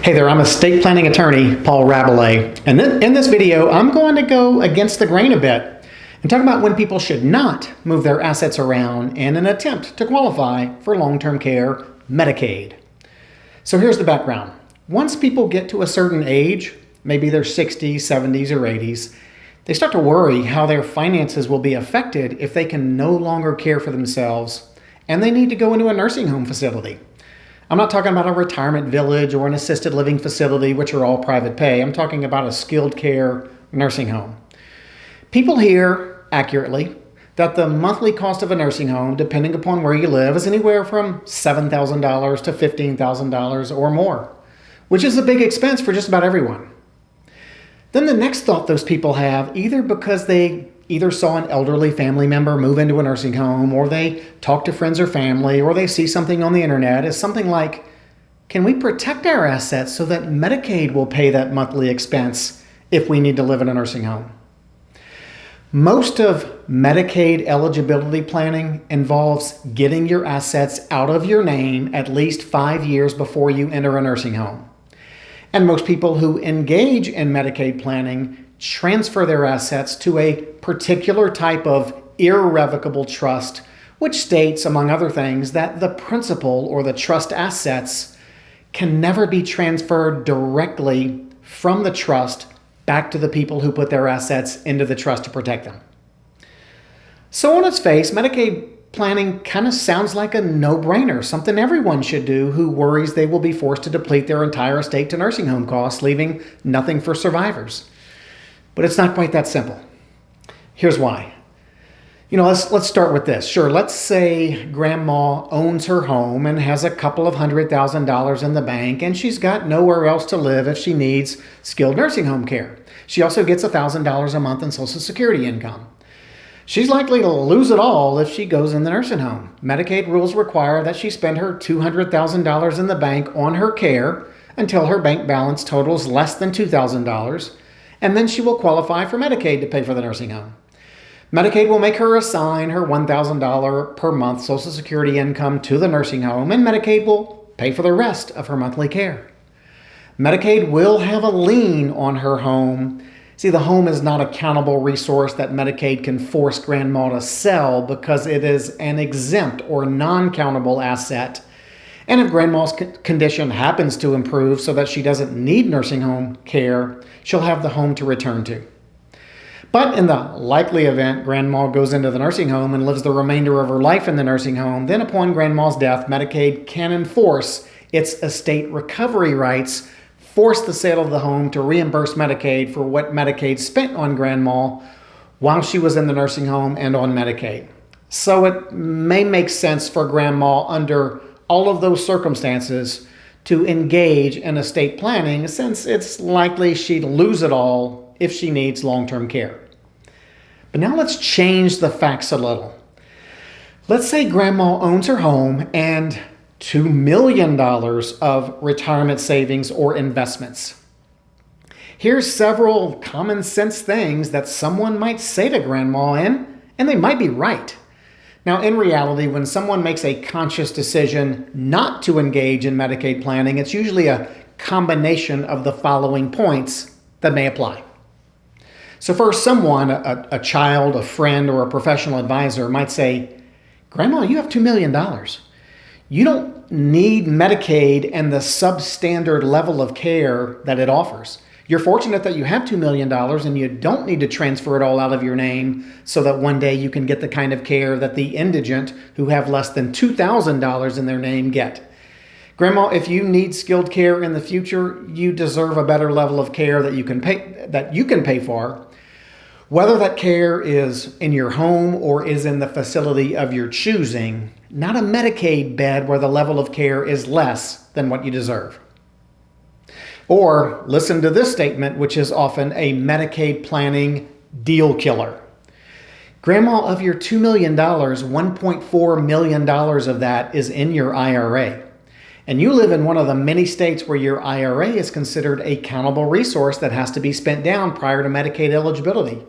Hey there, I'm estate planning attorney Paul Rabelais, and in this video I'm going to go against the grain a bit and talk about when people should not move their assets around in an attempt to qualify for long-term care Medicaid. So here's the background. Once people get to a certain age, maybe they're 60s, 70s, or 80s, they start to worry how their finances will be affected if they can no longer care for themselves and they need to go into a nursing home facility. I'm not talking about a retirement village or an assisted living facility, which are all private pay. I'm talking about a skilled care nursing home. People hear accurately that the monthly cost of a nursing home, depending upon where you live, is anywhere from $7,000 to $15,000 or more, which is a big expense for just about everyone. Then the next thought those people have, either because they saw an elderly family member move into a nursing home, or they talk to friends or family, or they see something on the internet, is something like, can we protect our assets so that Medicaid will pay that monthly expense if we need to live in a nursing home? Most of Medicaid eligibility planning involves getting your assets out of your name at least 5 years before you enter a nursing home. And most people who engage in Medicaid planning transfer their assets to a particular type of irrevocable trust, which states, among other things, that the principal or the trust assets can never be transferred directly from the trust back to the people who put their assets into the trust to protect them. So on its face, Medicaid planning kind of sounds like a no-brainer, something everyone should do who worries they will be forced to deplete their entire estate to nursing home costs, leaving nothing for survivors. But it's not quite that simple. Here's why. Let's start with this. Sure, let's say grandma owns her home and has a couple of $100,000 in the bank, and she's got nowhere else to live if she needs skilled nursing home care. She also gets $1,000 a month in Social Security income. She's likely to lose it all if she goes in the nursing home. Medicaid rules require that she spend her $200,000 in the bank on her care until her bank balance totals less than $2,000, and then she will qualify for Medicaid to pay for the nursing home. Medicaid will make her assign her $1,000 per month Social Security income to the nursing home, and Medicaid will pay for the rest of her monthly care. Medicaid will have a lien on her home. See, the home is not a countable resource that Medicaid can force grandma to sell because it is an exempt or non-countable asset. And if grandma's condition happens to improve so that she doesn't need nursing home care, she'll have the home to return to. But in the likely event grandma goes into the nursing home and lives the remainder of her life in the nursing home, then upon grandma's death, Medicaid can enforce its estate recovery rights, force the sale of the home to reimburse Medicaid for what Medicaid spent on grandma while she was in the nursing home and on Medicaid. So it may make sense for grandma under all of those circumstances to engage in estate planning, since it's likely she'd lose it all if she needs long-term care. But now let's change the facts a little. Let's say grandma owns her home and $2 million of retirement savings or investments. Here's several common sense things that someone might say to grandma, and they might be right. Now, in reality, when someone makes a conscious decision not to engage in Medicaid planning, it's usually a combination of the following points that may apply. So first, someone, a child, a friend, or a professional advisor might say, Grandma, you have $2 million. You don't need Medicaid and the substandard level of care that it offers. You're fortunate that you have $2 million and you don't need to transfer it all out of your name so that one day you can get the kind of care that the indigent who have less than $2,000 in their name get. Grandma, if you need skilled care in the future, you deserve a better level of care that you can pay for. Whether that care is in your home or is in the facility of your choosing, not a Medicaid bed where the level of care is less than what you deserve. Or listen to this statement, which is often a Medicaid planning deal killer. Grandma, of your $2 million, $1.4 million of that is in your IRA. And you live in one of the many states where your IRA is considered a countable resource that has to be spent down prior to Medicaid eligibility.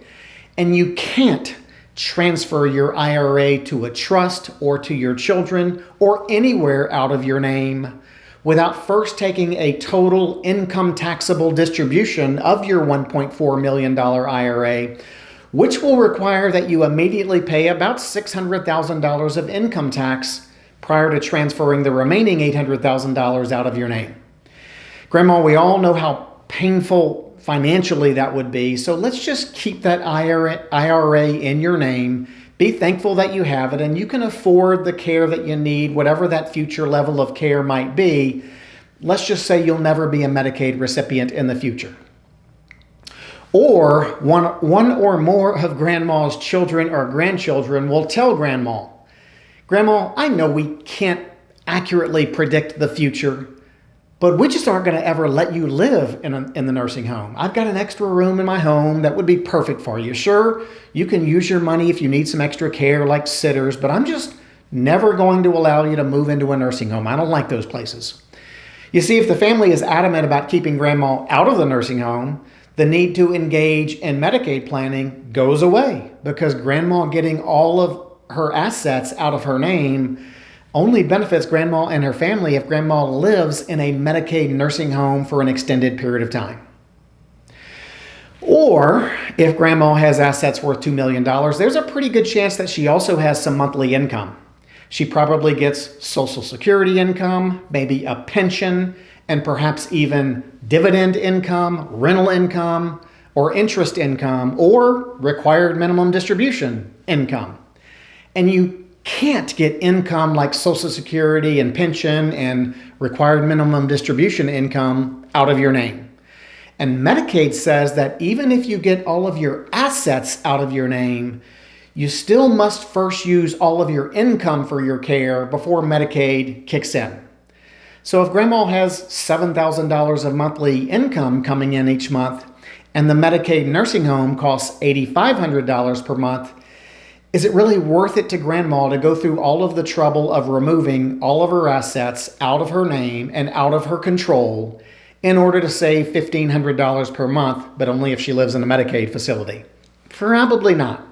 And you can't transfer your IRA to a trust or to your children or anywhere out of your name without first taking a total income taxable distribution of your $1.4 million IRA, which will require that you immediately pay about $600,000 of income tax prior to transferring the remaining $800,000 out of your name. Grandma, we all know how painful financially that would be, so let's just keep that IRA in your name. Be thankful that you have it and you can afford the care that you need, whatever that future level of care might be. Let's just say you'll never be a Medicaid recipient in the future. Or one or more of Grandma's children or grandchildren will tell Grandma, Grandma, I know we can't accurately predict the future, but we just aren't going to ever let you live in the nursing home. I've got an extra room in my home that would be perfect for you. Sure, you can use your money if you need some extra care like sitters, but I'm just never going to allow you to move into a nursing home. I don't like those places. You see, if the family is adamant about keeping Grandma out of the nursing home, the need to engage in Medicaid planning goes away because Grandma getting all of her assets out of her name only benefits Grandma and her family if Grandma lives in a Medicaid nursing home for an extended period of time. Or if Grandma has assets worth $2 million, there's a pretty good chance that she also has some monthly income. She probably gets Social Security income, maybe a pension, and perhaps even dividend income, rental income, or interest income, or required minimum distribution income. And you can't get income like Social Security and pension and required minimum distribution income out of your name. And Medicaid says that even if you get all of your assets out of your name, you still must first use all of your income for your care before Medicaid kicks in. So if Grandma has $7,000 of monthly income coming in each month and the Medicaid nursing home costs $8,500 per month, is it really worth it to Grandma to go through all of the trouble of removing all of her assets out of her name and out of her control in order to save $1,500 per month, but only if she lives in a Medicaid facility? Probably not.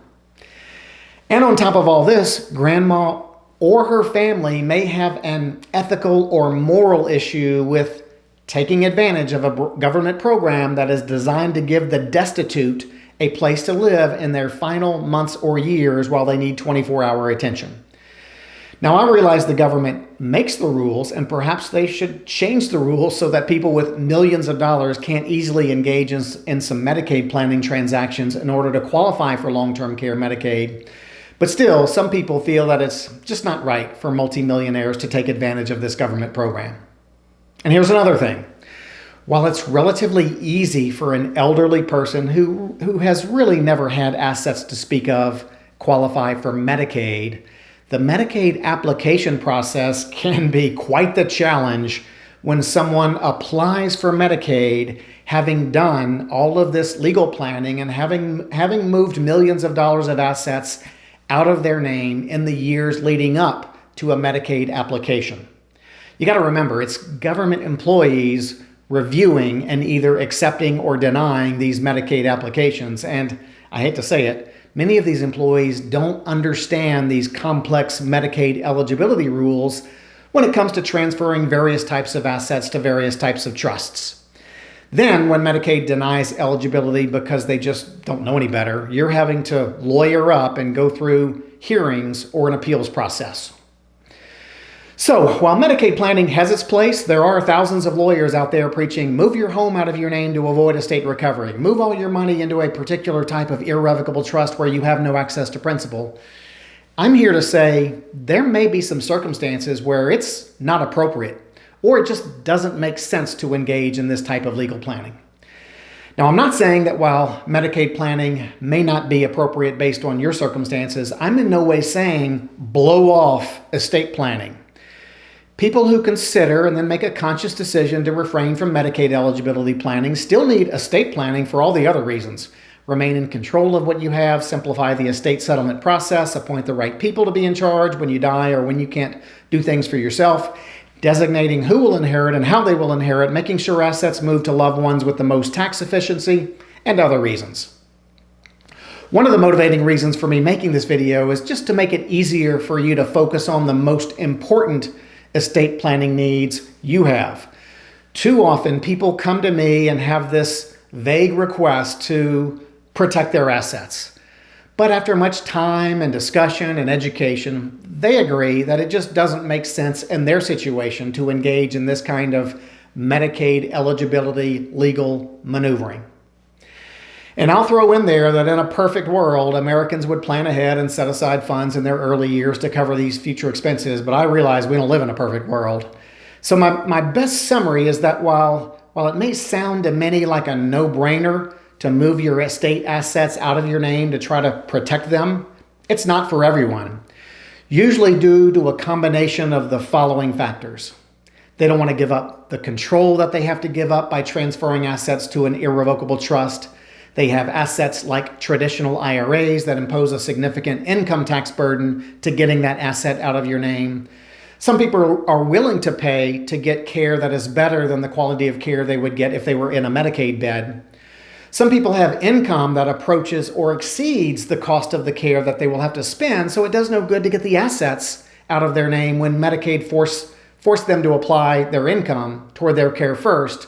And on top of all this, Grandma or her family may have an ethical or moral issue with taking advantage of a government program that is designed to give the destitute a place to live in their final months or years while they need 24-hour attention. Now, I realize the government makes the rules, and perhaps they should change the rules so that people with millions of dollars can't easily engage in some Medicaid planning transactions in order to qualify for long-term care Medicaid. But still, some people feel that it's just not right for multimillionaires to take advantage of this government program. And here's another thing. While it's relatively easy for an elderly person who has really never had assets to speak of qualify for Medicaid, the Medicaid application process can be quite the challenge when someone applies for Medicaid having done all of this legal planning and having moved millions of dollars of assets out of their name in the years leading up to a Medicaid application. You got to remember, it's government employees reviewing and either accepting or denying these Medicaid applications. And I hate to say it, many of these employees don't understand these complex Medicaid eligibility rules when it comes to transferring various types of assets to various types of trusts. Then when Medicaid denies eligibility because they just don't know any better, you're having to lawyer up and go through hearings or an appeals process. So while Medicaid planning has its place, there are thousands of lawyers out there preaching, move your home out of your name to avoid estate recovery. Move all your money into a particular type of irrevocable trust where you have no access to principal. I'm here to say there may be some circumstances where it's not appropriate, or it just doesn't make sense to engage in this type of legal planning. Now, I'm not saying that while Medicaid planning may not be appropriate based on your circumstances, I'm in no way saying blow off estate planning. People who consider and then make a conscious decision to refrain from Medicaid eligibility planning still need estate planning for all the other reasons. Remain in control of what you have, simplify the estate settlement process, appoint the right people to be in charge when you die or when you can't do things for yourself, designating who will inherit and how they will inherit, making sure assets move to loved ones with the most tax efficiency, and other reasons. One of the motivating reasons for me making this video is just to make it easier for you to focus on the most important estate planning needs you have. Too often, people come to me and have this vague request to protect their assets. But after much time and discussion and education, they agree that it just doesn't make sense in their situation to engage in this kind of Medicaid eligibility legal maneuvering. And I'll throw in there that in a perfect world, Americans would plan ahead and set aside funds in their early years to cover these future expenses, but I realize we don't live in a perfect world. So my best summary is that while it may sound to many like a no-brainer to move your estate assets out of your name to try to protect them, it's not for everyone. Usually due to a combination of the following factors. They don't want to give up the control that they have to give up by transferring assets to an irrevocable trust. They have assets like traditional IRAs that impose a significant income tax burden to getting that asset out of your name. Some people are willing to pay to get care that is better than the quality of care they would get if they were in a Medicaid bed. Some people have income that approaches or exceeds the cost of the care that they will have to spend, so it does no good to get the assets out of their name when Medicaid force them to apply their income toward their care first.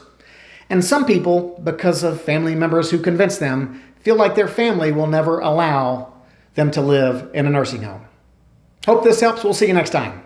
And some people, because of family members who convince them, feel like their family will never allow them to live in a nursing home. Hope this helps. We'll see you next time.